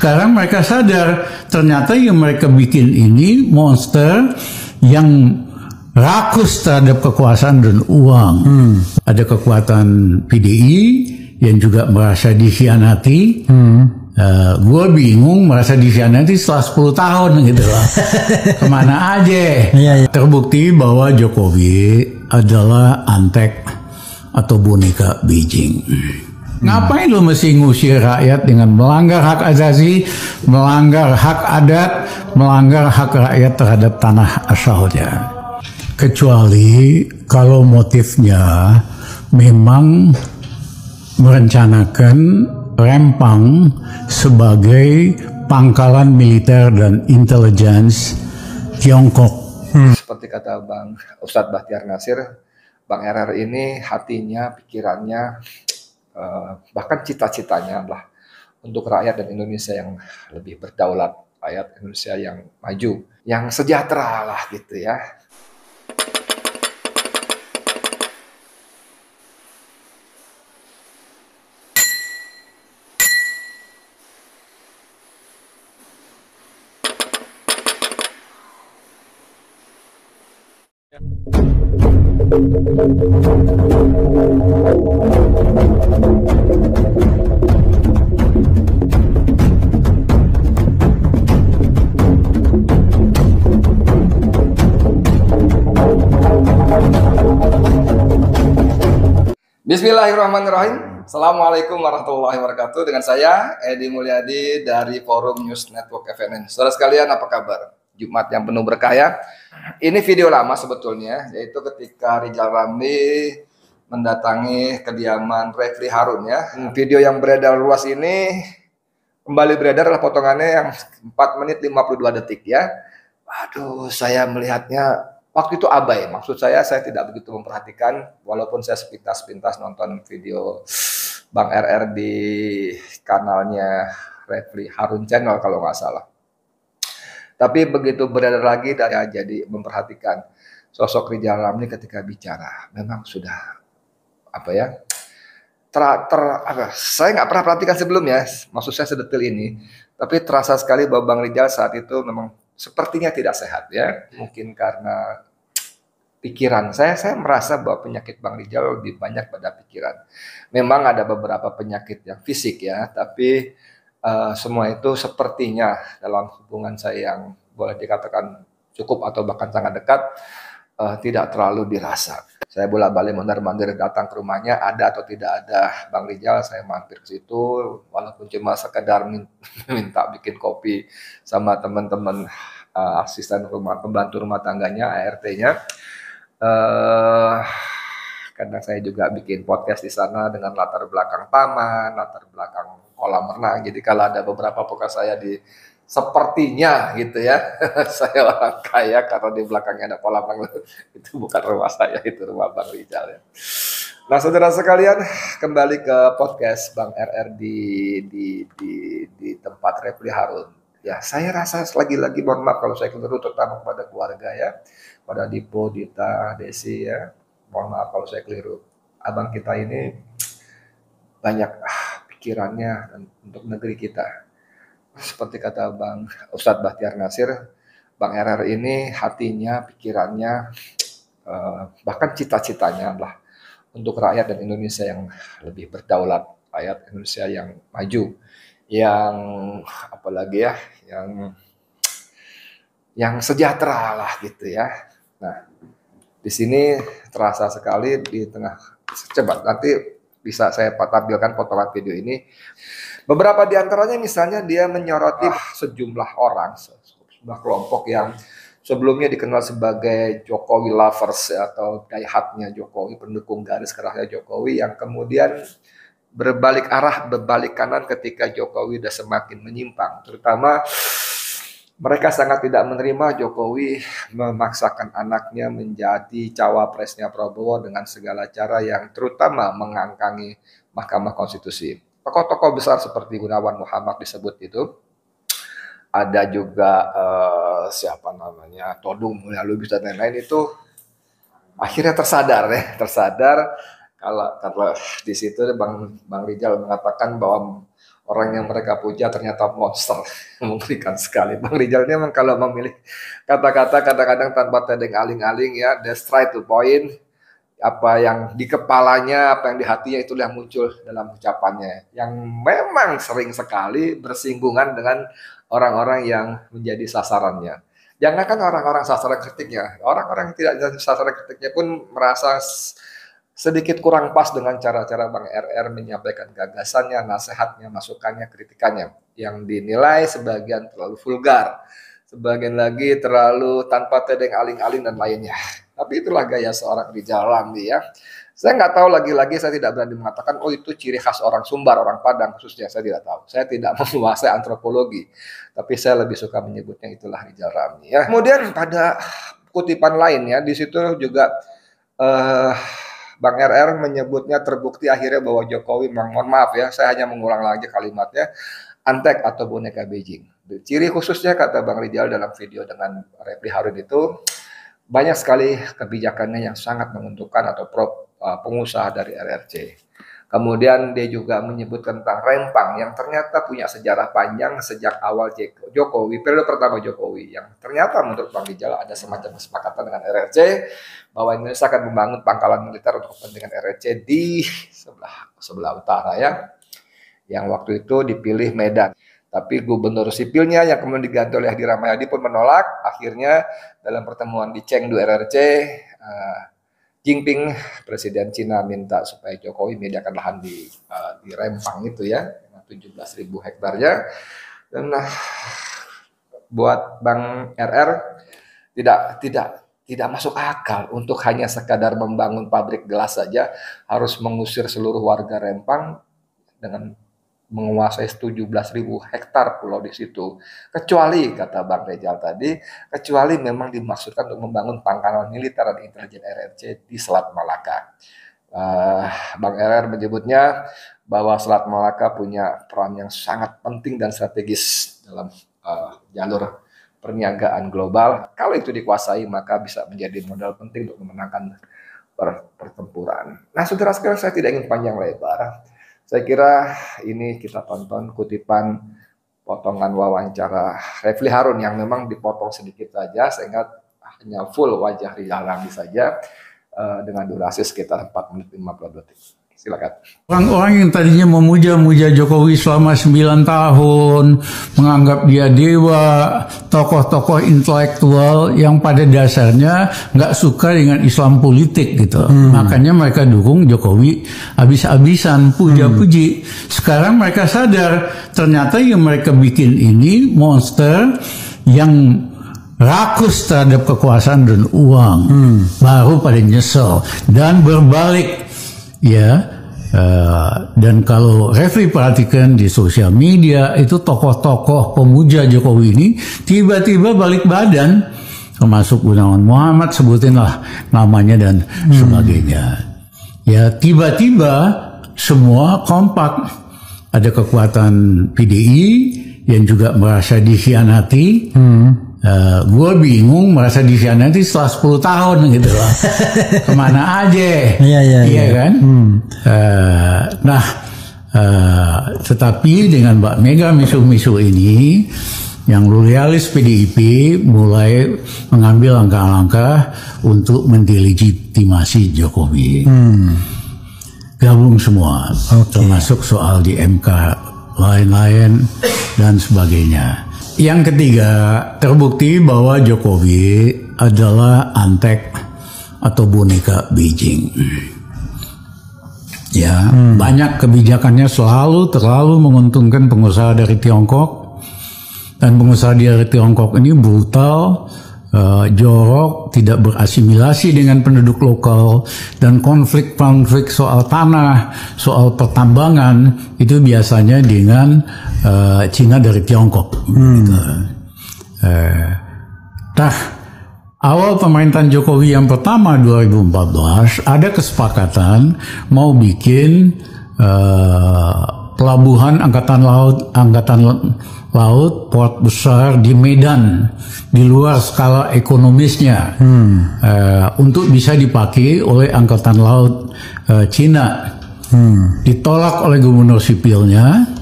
Sekarang mereka sadar ternyata yang mereka bikin ini monster yang rakus terhadap kekuasaan dan uang. Ada kekuatan PDI yang juga merasa dikhianati. Gue bingung merasa dikhianati setelah 10 tahun gitu loh. Kemana aja? Terbukti bahwa Jokowi adalah antek atau boneka Beijing. Ngapain lo mesti ngusir rakyat dengan melanggar hak asasi, melanggar hak adat, melanggar hak rakyat terhadap tanah asalnya? Kecuali kalau motifnya memang merencanakan Rempang sebagai pangkalan militer dan intelligence Tiongkok. Seperti kata Bang Ustadz Bahtiar Nasir, Bang RR ini hatinya, pikirannya, bahkan cita-citanya adalah untuk rakyat dan Indonesia yang lebih berdaulat, rakyat Indonesia yang maju, yang sejahtera lah gitu ya. Bismillahirrahmanirrahim. Assalamualaikum warahmatullahi wabarakatuh. Dengan saya Edi Mulyadi dari Forum News Network FNN. Saudara sekalian, apa kabar? Jumat yang penuh berkah ya. Ini video lama sebetulnya, yaitu ketika Rizal Ramli mendatangi kediaman Refli Harun ya. Video yang beredar luas ini kembali beredar adalah potongannya yang 4 menit 52 detik ya. Waduh, saya melihatnya waktu itu abai. Maksud saya tidak begitu memperhatikan, walaupun saya sepintas-pintas nonton video Bang RR di kanalnya Refli Harun Channel kalau nggak salah. Tapi begitu beredar lagi, saya jadi memperhatikan sosok Rizal Ramli ketika bicara. Memang sudah apa ya? Saya nggak pernah perhatikan sebelumnya, maksud saya sedetil ini. Tapi terasa sekali bahwa Bang Rizal saat itu memang sepertinya tidak sehat ya. Mungkin karena pikiran. Saya merasa bahwa penyakit Bang Rizal lebih banyak pada pikiran. Memang ada beberapa penyakit yang fisik ya, tapi semua itu sepertinya dalam hubungan saya yang boleh dikatakan cukup atau bahkan sangat dekat, tidak terlalu dirasa. Saya bolak-balik mondar-mandir datang ke rumahnya, ada atau tidak ada Bang Rizal, saya mampir ke situ, walaupun cuma sekedar minta bikin kopi sama teman-teman asisten pembantu rumah tangganya, ART-nya. Karena saya juga bikin podcast di sana dengan latar belakang taman, latar belakang kolam renang. Jadi kalau ada beberapa podcast saya di sepertinya gitu ya, saya orang kaya karena di belakangnya ada kolam renang. Itu bukan rumah saya, itu rumah Bang Rizal ya. Nah, saudara sekalian, kembali ke podcast Bang RR di tempat Refli Harun. Ya, saya rasa lagi-lagi mohon maaf kalau saya keliru, terutama kepada keluarga ya, pada Dipo, Dita, Desi ya. Mohon maaf kalau saya keliru. Abang kita ini banyak pikirannya untuk negeri kita. Seperti kata Bang Ustadz Bahtiar Nasir, Bang RR ini hatinya, pikirannya, bahkan cita-citanya adalah untuk rakyat dan Indonesia yang lebih berdaulat, rakyat Indonesia yang maju, yang apalagi ya, yang sejahtera lah gitu ya. Nah, di sini terasa sekali di tengah, coba nanti bisa saya tampilkan potongan video ini. Beberapa di antaranya misalnya dia menyoroti sejumlah orang, sejumlah kelompok yang sebelumnya dikenal sebagai Jokowi lovers atau diehatnya Jokowi, pendukung garis kerasnya Jokowi, yang kemudian berbalik arah, berbalik kanan ketika Jokowi sudah semakin menyimpang. Terutama mereka sangat tidak menerima Jokowi memaksakan anaknya menjadi cawapresnya Prabowo dengan segala cara yang terutama mengangkangi Mahkamah Konstitusi. Tokoh-tokoh besar seperti Gunawan Muhammad disebut itu. Ada juga siapa namanya, Todung Mulya Lubis dan lain-lain itu akhirnya tersadar kalau di situ Bang Rizal mengatakan bahwa orang yang mereka puja ternyata monster. Mengerikan sekali. Bang Rizal ini memang kalau memilih kata-kata kadang-kadang tanpa tedeng aling-aling ya, they straight to point. Apa yang di kepalanya, apa yang di hatinya itulah yang muncul dalam ucapannya. Yang memang sering sekali bersinggungan dengan orang-orang yang menjadi sasarannya. Jangankan orang-orang sasaran kritiknya, orang-orang yang tidak jadi sasaran kritiknya pun merasa sedikit kurang pas dengan cara-cara Bang RR menyampaikan gagasannya, nasihatnya, masukannya, kritikannya. Yang dinilai sebagian terlalu vulgar, sebagian lagi terlalu tanpa tedeng aling-aling dan lainnya. Tapi itulah gaya seorang Rizal Ramli ya. Saya nggak tahu, lagi-lagi saya tidak berani mengatakan, oh itu ciri khas orang Sumbar, orang Padang khususnya, saya tidak tahu. Saya tidak menguasai antropologi, tapi saya lebih suka menyebutnya itulah Rizal Ramli ya. Kemudian pada kutipan lain ya, di situ juga Bang RR menyebutnya terbukti akhirnya bahwa Jokowi, mohon maaf ya, saya hanya mengulang lagi kalimatnya, antek atau boneka Beijing. Ciri khususnya kata Bang Rizal dalam video dengan Refli Harun itu, banyak sekali kebijakannya yang sangat menguntungkan atau pengusaha dari RRC. Kemudian dia juga menyebut tentang Rempang yang ternyata punya sejarah panjang sejak awal Jokowi, periode pertama Jokowi, yang ternyata menurut Bang Rizal ada semacam kesepakatan dengan RRC bahwa Indonesia akan membangun pangkalan militer untuk kepentingan RRC di sebelah utara ya, yang waktu itu dipilih Medan. Tapi gubernur sipilnya yang kemudian diganti oleh Hadi Ramayadi pun menolak. Akhirnya dalam pertemuan di Chengdu RRC, Jinping, Presiden Cina, minta supaya Jokowi menyediakan lahan di Rempang itu ya, 17.000 hektarnya. Dan buat Bang RR tidak masuk akal untuk hanya sekadar membangun pabrik gelas saja harus mengusir seluruh warga Rempang dengan menguasai 17.000 hektar pulau di situ. Kecuali, kata Bang Rizal tadi, kecuali memang dimaksudkan untuk membangun pangkalan militer dan intelijen RRC di Selat Malaka. Bang RR menyebutnya bahwa Selat Malaka punya peran yang sangat penting dan strategis dalam jalur perniagaan global. Kalau itu dikuasai, maka bisa menjadi modal penting untuk memenangkan pertempuran. Nah, saudara sekalian, saya tidak ingin panjang lebar. Saya kira ini kita tonton kutipan potongan wawancara Refli Harun yang memang dipotong sedikit saja sehingga hanya full wajah Rizal Ramli saja dengan durasi sekitar 4 menit 52 detik. Silakan. Orang-orang yang tadinya memuja-muja Jokowi selama 9 tahun, menganggap dia dewa, tokoh-tokoh intelektual yang pada dasarnya nggak suka dengan Islam politik gitu. Makanya mereka dukung Jokowi habis-habisan, puja-puji. Sekarang mereka sadar ternyata yang mereka bikin ini monster yang rakus terhadap kekuasaan dan uang. Baru pada nyesel dan berbalik. Ya, dan kalau Refli perhatikan di sosial media itu tokoh-tokoh pemuja Jokowi ini tiba-tiba balik badan, termasuk Gunawan Muhammad, sebutinlah namanya dan sebagainya. Ya, tiba-tiba semua kompak. Ada kekuatan PDI yang juga merasa dikhianati. Gue bingung merasa dikhianati setelah 10 tahun gitu loh. Kemana aja? Iya kan? Tetapi dengan Mbak Mega misu-misu ini, yang loyalis PDIP mulai mengambil langkah-langkah untuk mendelegitimasi Jokowi. Gabung semua, termasuk soal di MK, lain-lain dan sebagainya. Yang ketiga, terbukti bahwa Jokowi adalah antek atau boneka Beijing. Ya, banyak kebijakannya terlalu menguntungkan pengusaha dari Tiongkok, dan pengusaha dari Tiongkok ini brutal, jorok, tidak berasimilasi dengan penduduk lokal, dan konflik-konflik soal tanah, soal pertambangan itu biasanya dengan Cina dari Tiongkok. Gitu. Awal pemerintahan Jokowi yang pertama 2014 ada kesepakatan mau bikin pelabuhan angkatan laut port besar di Medan di luar skala ekonomisnya untuk bisa dipakai oleh angkatan laut Cina. Ditolak oleh gubernur sipilnya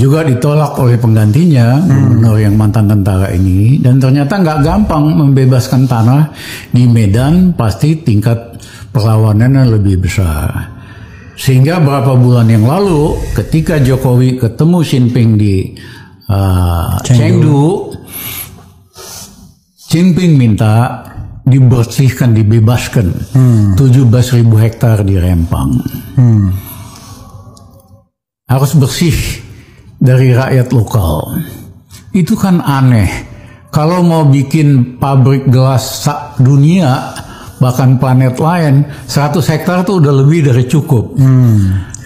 juga ditolak oleh penggantinya, gubernur yang mantan tentara ini, dan ternyata nggak gampang membebaskan tanah di Medan, pasti tingkat perlawanannya lebih besar. Sehingga beberapa bulan yang lalu, ketika Jokowi ketemu Xi Jinping di Chengdu, Xi Jinping minta dibersihkan, dibebaskan 17.000 hektar di Rempang. Harus bersih dari rakyat lokal. Itu kan aneh. Kalau mau bikin pabrik gelas dunia, bahkan planet lain, 100 hektar itu udah lebih dari cukup.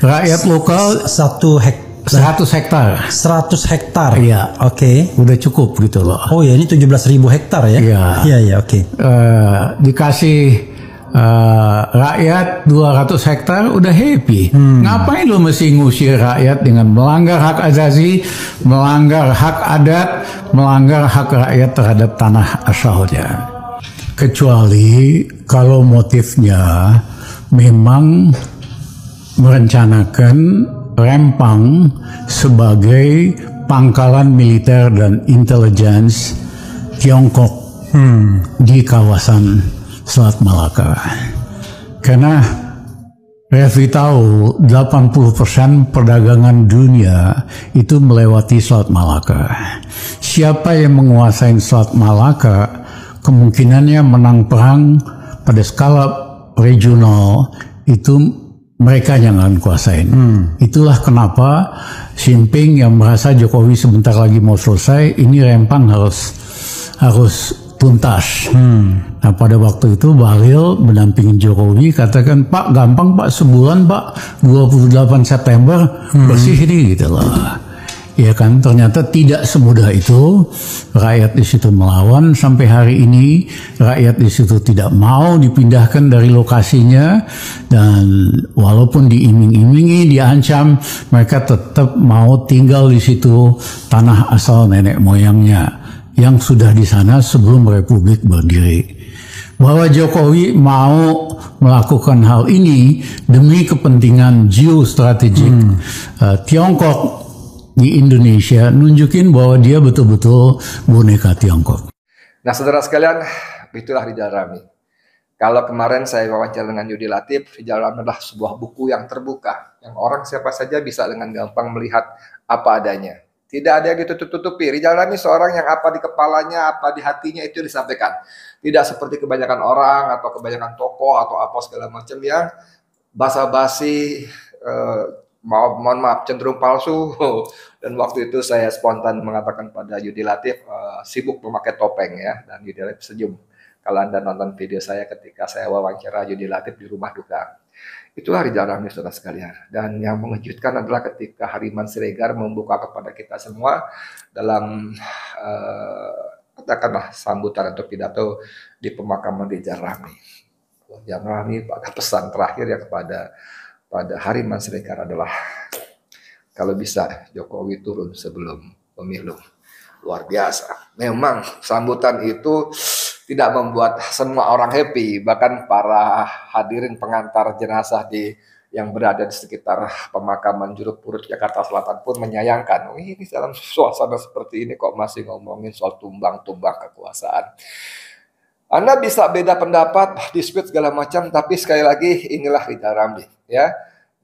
Rakyat lokal 100 hektar. 100 hektar. Iya. Oke. Udah cukup gitu loh. Oh ya, ini 17.000 hektar ya? Iya. Iya, oke. Dikasih rakyat 200 hektar udah happy. Ngapain lu mesti ngusir rakyat dengan melanggar hak asasi, melanggar hak adat, melanggar hak rakyat terhadap tanah asalnya? Kecuali kalau motifnya memang merencanakan Rempang sebagai pangkalan militer dan intelligence Tiongkok di kawasan Selat Malaka. Karena Revi tahu 80% perdagangan dunia itu melewati Selat Malaka. Siapa yang menguasai Selat Malaka kemungkinannya menang perang pada skala regional itu mereka yang akan kuasain. Itulah kenapa Xi Jinping yang merasa Jokowi sebentar lagi mau selesai, ini Rempang harus tuntas. Nah pada waktu itu Bahlil mendampingi Jokowi katakan, Pak gampang Pak, sebulan Pak, 28 September bersih ini gitu loh. Ya kan, ternyata tidak semudah itu. Rakyat di situ melawan sampai hari ini. Rakyat di situ tidak mau dipindahkan dari lokasinya, dan walaupun diiming-imingi, diancam, mereka tetap mau tinggal di situ, tanah asal nenek moyangnya yang sudah di sana sebelum Republik berdiri. Bahwa Jokowi mau melakukan hal ini demi kepentingan geostrategik Tiongkok di Indonesia, nunjukin bahwa dia betul-betul boneka Tiongkok. Nah, saudara sekalian, itulah Rizal Ramli. Kalau kemarin saya wawancara dengan Yudi Latif, Rizal Ramli adalah sebuah buku yang terbuka, yang orang siapa saja bisa dengan gampang melihat apa adanya. Tidak ada yang ditutup-tutupi. Rizal Ramli seorang yang apa di kepalanya, apa di hatinya itu disampaikan. Tidak seperti kebanyakan orang atau kebanyakan tokoh atau apa segala macam yang basa-basi, mohon maaf, cenderung palsu. Dan waktu itu saya spontan mengatakan pada Yudi Latif, sibuk memakai topeng ya. Dan Yudi Latif senyum. Kalau Anda nonton video saya ketika saya wawancara Yudi Latif di rumah duka. Itulah Rizal Ramli, saudara sekalian. Dan yang mengejutkan adalah ketika Hardiman Siregar membuka kepada kita semua dalam katakanlah sambutan atau pidato di pemakaman Rizal Ramli. Rizal Ramli pada pesan terakhir ya kepada Hardiman Siregar adalah, kalau bisa Jokowi turun sebelum pemilu. Luar biasa. Memang sambutan itu tidak membuat semua orang happy. Bahkan para hadirin pengantar jenazah yang berada di sekitar pemakaman Juruk Purut Jakarta Selatan pun menyayangkan. Ini dalam suasana seperti ini kok masih ngomongin soal tumbang-tumbang kekuasaan. Anda bisa beda pendapat, dispute segala macam, tapi sekali lagi inilah Rizal Ramli ya.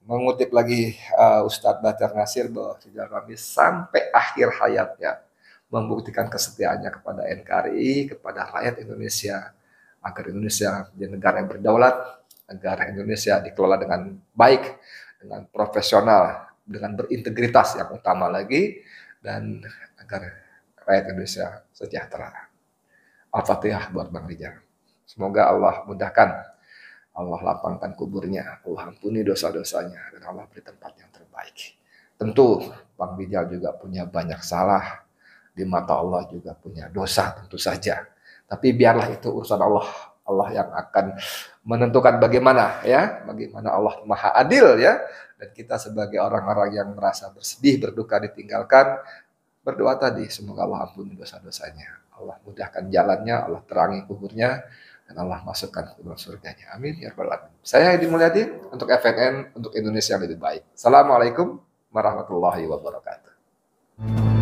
Mengutip lagi Ustadz Bahtiar Nasir bahwa Rizal Ramli sampai akhir hayatnya membuktikan kesetiaannya kepada NKRI, kepada rakyat Indonesia, agar Indonesia menjadi negara yang berdaulat, negara Indonesia dikelola dengan baik, dengan profesional, dengan berintegritas yang utama lagi, dan agar rakyat Indonesia sejahtera. Al-Fatihah buat Bang Rizal. Semoga Allah mudahkan, Allah lapangkan kuburnya, Allah ampuni dosa-dosanya, dan Allah beri tempat yang terbaik. Tentu Bang Rizal juga punya banyak salah, di mata Allah juga punya dosa tentu saja. Tapi biarlah itu urusan Allah. Allah yang akan menentukan bagaimana Allah Maha Adil ya. Dan kita sebagai orang-orang yang merasa bersedih, berduka ditinggalkan, berdoa tadi semoga Allah ampuni dosa-dosanya. Allah mudahkan jalannya, Allah terangi kuburnya, dan Allah masukkan ke dalam surganya. Amin ya rabbal alamin. Saya Edi Mulyadi untuk FNN, untuk Indonesia yang lebih baik. Assalamualaikum warahmatullahi wabarakatuh. ya.